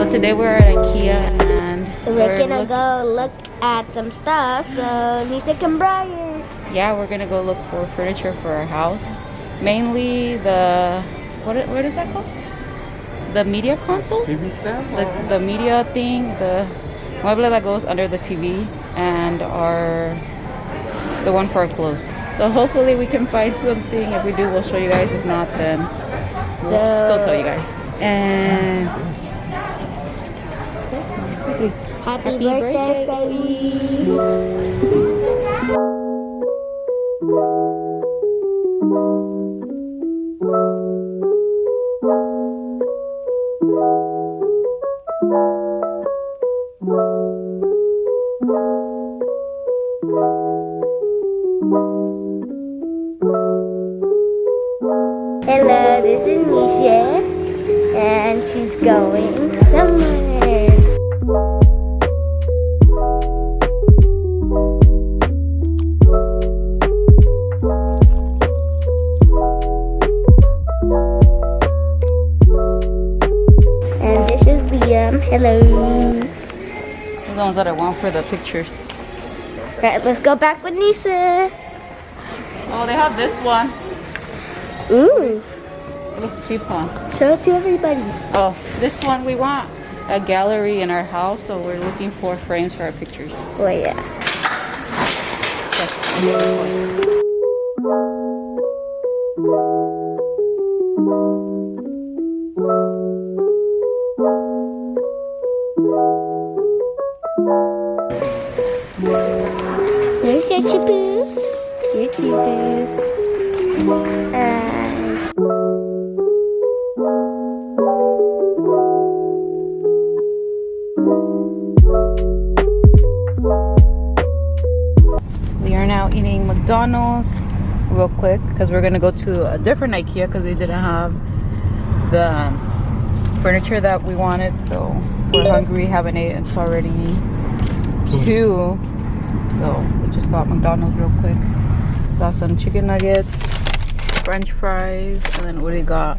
So today we're at Ikea and we're gonna go look at some stuff so Nisa can buy it. Yeah, we're gonna go look for furniture for our house. Mainly the what is that called? The media console? TV stand? The media thing, the mueble that goes under the TV, and the one for our clothes. So hopefully we can find something. If we do, we'll show you guys. If not, then we'll still tell you guys. And Happy birthday, baby. Hello, this is Nisha, and she's going somewhere. And this is Liam. Hello. Those are the ones that I want for the pictures. Right, let's go back with Nisa. Oh, they have this one. Ooh. It looks cheap, huh? Show it to everybody. Oh, this one, we want a gallery in our house, so we're looking for frames for our pictures. Oh, yeah. Here's your chipoos. Your chipoos. We are now eating McDonald's real quick because we're gonna go to a different Ikea because they didn't have the furniture that we wanted. So we're hungry, haven't eaten. It's already 2. So we just got McDonald's real quick. Got some chicken nuggets, French fries, and then what do we got?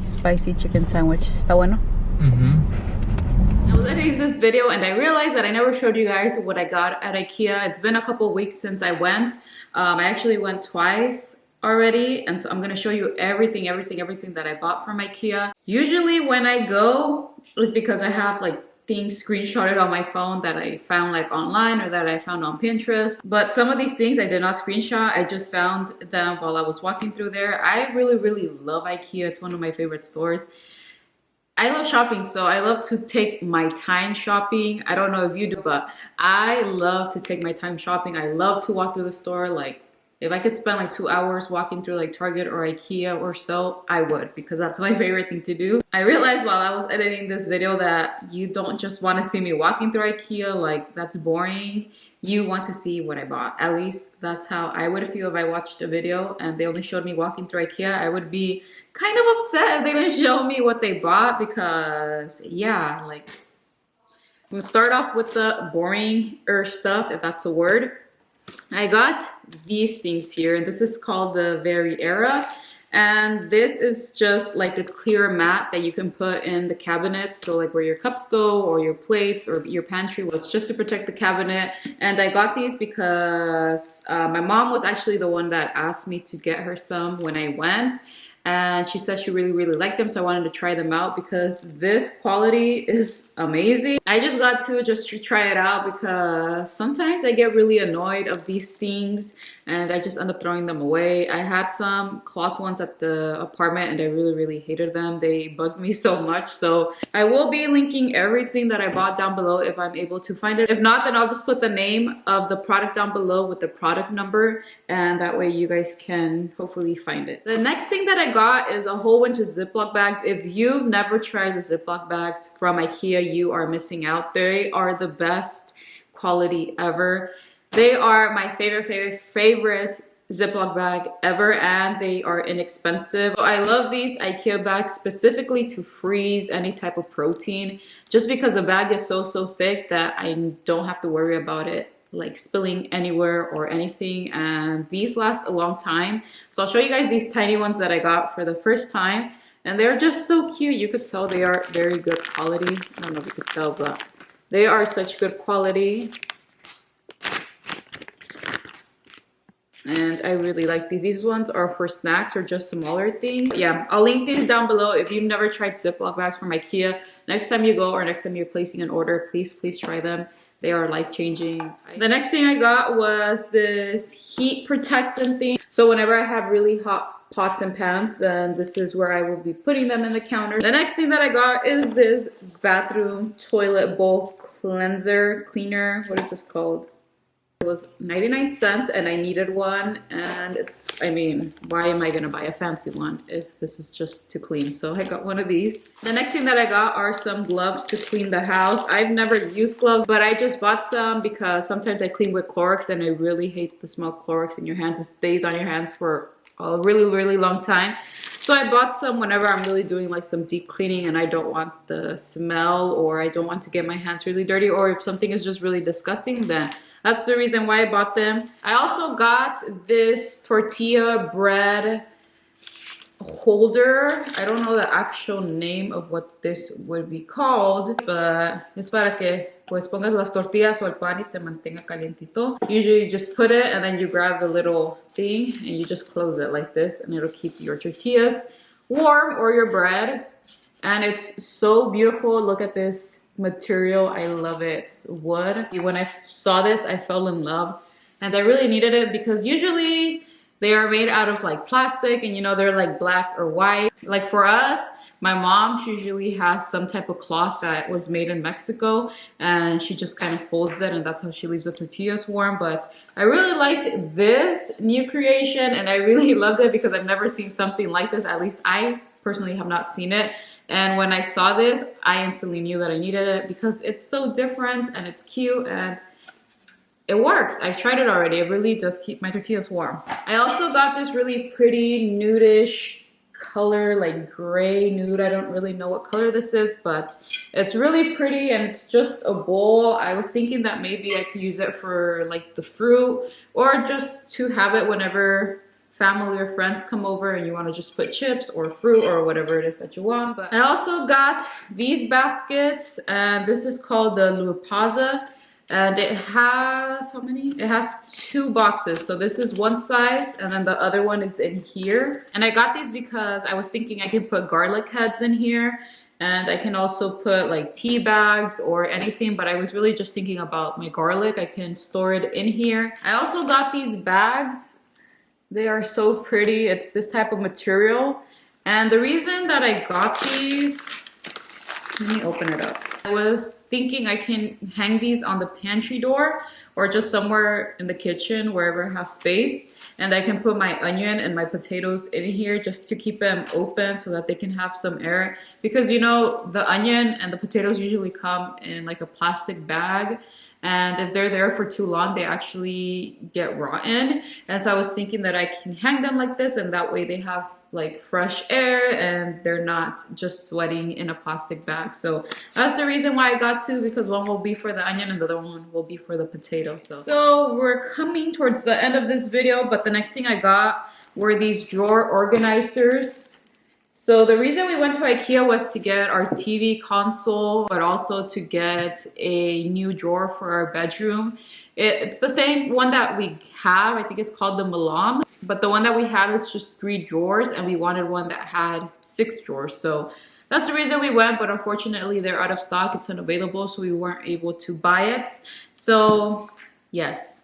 Spicy chicken sandwich. Está bueno? I was editing this video and I realized that I never showed you guys what I got at Ikea. It's been a couple weeks since I went. I actually went twice already, and so I'm gonna show you everything that I bought from Ikea. Usually when I go, it's because I have like things screenshotted on my phone that I found like online or that I found on Pinterest. But some of these things I did not screenshot. I just found them while I was walking through there. I really love Ikea. It's one of my favorite stores. I love shopping, so I love to take my time shopping. I don't know if you do, but I love to take my time shopping. I love to walk through the store. Like, if I could spend like 2 hours walking through like Target or Ikea or so, I would, because that's my favorite thing to do. I realized while I was editing this video that you don't just want to see me walking through Ikea, like that's boring. You want to see what I bought. At least that's how I would feel if I watched a video and they only showed me walking through Ikea. I would be kind of upset if they didn't show me what they bought, because yeah, like, we'll start off with the boring-er stuff, if that's a word. I got these things here, and this is called the Very Era, and this is just like a clear mat that you can put in the cabinets, so like where your cups go or your plates or your pantry. Well, it's just to protect the cabinet. And I got these because my mom was actually the one that asked me to get her some when I went, and she said she really liked them, so I wanted to try them out because this quality is amazing. I just got to just to try it out because sometimes I get really annoyed of these things and I just end up throwing them away. I had some cloth ones at the apartment and I really hated them. They bugged me so much. So I will be linking everything that I bought down below if I'm able to find it. If not, then I'll just put the name of the product down below with the product number, and that way you guys can hopefully find it. The next thing that I got is a whole bunch of Ziploc bags. If you've never tried the Ziploc bags from Ikea, you are missing out. They are the best quality ever. They are my favorite Ziploc bag ever, and they are inexpensive. I love these Ikea bags specifically to freeze any type of protein, just because the bag is so thick that I don't have to worry about it like spilling anywhere or anything, and these last a long time. So I'll show you guys these tiny ones that I got for the first time. And they're just so cute. You could tell they are very good quality. I don't know if you could tell, but they are such good quality. And I really like these. These ones are for snacks or just smaller things. But yeah, I'll link these down below. If you've never tried Ziploc bags from Ikea, next time you go or next time you're placing an order, please try them. They are life-changing. The next thing I got was this heat protectant thing. So whenever I have really hot pots and pans, then this is where I will be putting them in the counter. The next thing that I got is this bathroom toilet bowl cleanser, cleaner. What is this called? It was 99 cents and I needed one, and it's, I mean, why am I gonna buy a fancy one if this is just to clean? So I got one of these. The next thing that I got are some gloves to clean the house. I've never used gloves, but I just bought some because sometimes I clean with Clorox and I really hate the smell of Clorox in your hands. It stays on your hands for a really long time. So I bought some whenever I'm really doing like some deep cleaning and I don't want the smell, or I don't want to get my hands really dirty, or if something is just really disgusting, then that's the reason why I bought them. I also got this tortilla bread holder. I don't know the actual name of what this would be called, but es para que pues pongas las tortillas o el pan y se mantenga calientito. Usually you just put it and then you grab the little thing and you just close it like this, and it'll keep your tortillas warm or your bread. And it's so beautiful. Look at this material. I love it. It's wood. When I saw this, I fell in love, and I really needed it because usually they are made out of like plastic, and you know, they're like black or white. Like for us, my mom, she usually has some type of cloth that was made in Mexico, and she just kind of folds it, and that's how she leaves the tortillas warm. But I really liked this new creation, and I really loved it because I've never seen something like this. At least I personally have not seen it. And when I saw this, I instantly knew that I needed it because it's so different and it's cute and it works. I've tried it already. It really does keep my tortillas warm. I also got this really pretty nudish color, like gray nude. I don't really know what color this is, but it's really pretty and it's just a bowl. I was thinking that maybe I could use it for like the fruit, or just to have it whenever family or friends come over and you want to just put chips or fruit or whatever it is that you want. But I also got these baskets, and this is called the Lupaza, and it has, how many? It has 2 boxes. So this is one size and then the other one is in here. And I got these because I was thinking I can put garlic heads in here, and I can also put like tea bags or anything, but I was really just thinking about my garlic. I can store it in here. I also got these bags. They are so pretty. It's this type of material. And the reason that I got these, let me open it up. I was thinking I can hang these on the pantry door or just somewhere in the kitchen, wherever I have space. And I can put my onion and my potatoes in here just to keep them open so that they can have some air. Because you know, the onion and the potatoes usually come in like a plastic bag. And if they're there for too long, they actually get rotten. And so I was thinking that I can hang them like this, and that way they have like fresh air and they're not just sweating in a plastic bag. So that's the reason why I got 2, because one will be for the onion and the other one will be for the potato. So we're coming towards the end of this video, but the next thing I got were these drawer organizers. So the reason we went to Ikea was to get our TV console, but also to get a new drawer for our bedroom. It's the same one that we have. I think it's called the Milan, but the one that we have is just 3 drawers, and we wanted one that had 6 drawers. So that's the reason we went, but unfortunately they're out of stock. It's unavailable, so we weren't able to buy it. So yes,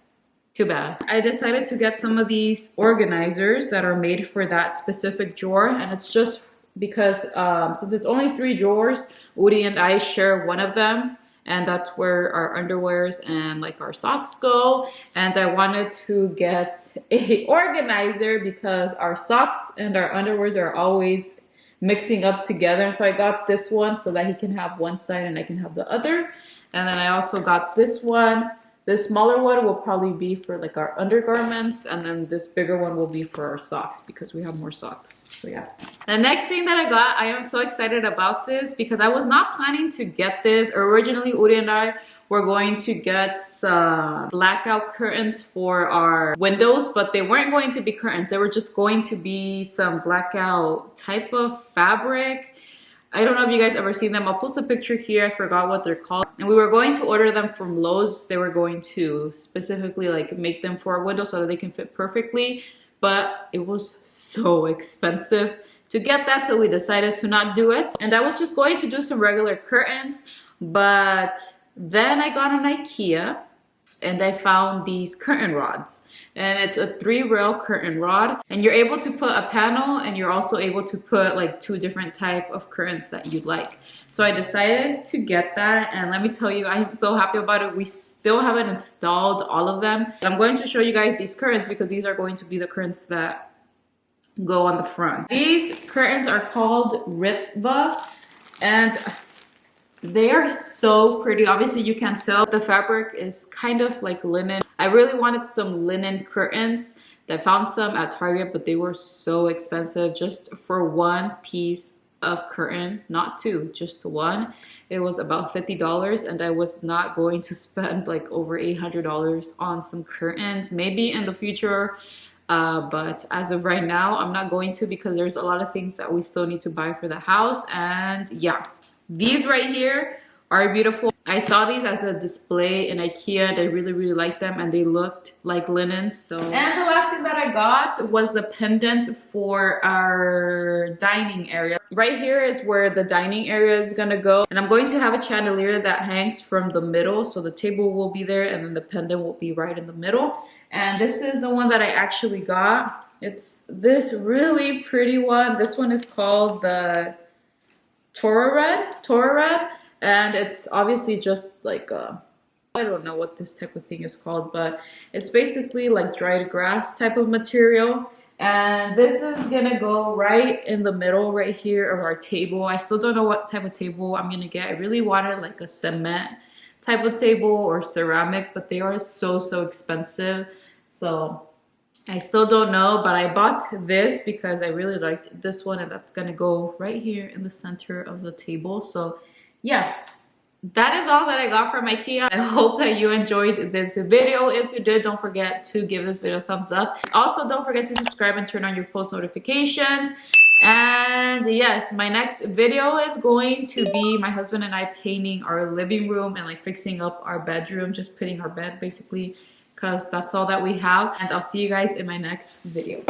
too bad. I decided to get some of these organizers that are made for that specific drawer, and it's just because since it's only 3 drawers, Uri and I share one of them, and that's where our underwears and like our socks go. And I wanted to get a organizer because our socks and our underwears are always mixing up together. So I got this one so that he can have one side and I can have the other. And then I also got this one. This smaller one will probably be for like our undergarments, and then this bigger one will be for our socks because we have more socks. So yeah. The next thing that I got, I am so excited about this because I was not planning to get this. Originally, Uri and I were going to get some blackout curtains for our windows, but they weren't going to be curtains. They were just going to be some blackout type of fabric. I don't know if you guys ever seen them. I'll post a picture here. I forgot what they're called. And we were going to order them from Lowe's. They were going to specifically like make them for our windows so that they can fit perfectly. But it was so expensive to get that, so we decided to not do it. And I was just going to do some regular curtains, but then I got an Ikea and I found these curtain rods. And it's a 3-rail curtain rod, and you're able to put a panel, and you're also able to put like 2 different type of curtains that you'd like. So I decided to get that, and let me tell you, I am so happy about it. We still haven't installed all of them. I'm going to show you guys these curtains because these are going to be the curtains that go on the front. These curtains are called Ritva, and they are so pretty. Obviously you can tell the fabric is kind of like linen. I really wanted some linen curtains. I found some at Target, but they were so expensive just for 1 piece of curtain, not 2, just 1. It was about $50, and I was not going to spend like over $800 on some curtains. Maybe in the future, but as of right now, I'm not going to because there's a lot of things that we still need to buy for the house. And yeah, these right here are beautiful. I saw these as a display in Ikea and I really liked them, and they looked like linen. So, and the last thing that I got was the pendant for our dining area. Right here is where the dining area is gonna go, and I'm going to have a chandelier that hangs from the middle, so the table will be there and then the pendant will be right in the middle. And this is the one that I actually got. It's this really pretty one. This one is called the Torah Red, and it's obviously just like I don't know what this type of thing is called, but it's basically like dried grass type of material. And this is gonna go right in the middle right here of our table. I still don't know what type of table I'm gonna get. I really wanted like a cement type of table or ceramic, but they are so expensive. So I still don't know, but I bought this because I really liked this one, and that's gonna go right here in the center of the table. So yeah, that is all that I got from Ikea. I hope that you enjoyed this video. If you did, don't forget to give this video a thumbs up. Also, don't forget to subscribe and turn on your post notifications. And yes, my next video is going to be my husband and I painting our living room and like fixing up our bedroom, just putting our bed basically, because that's all that we have. And I'll see you guys in my next video.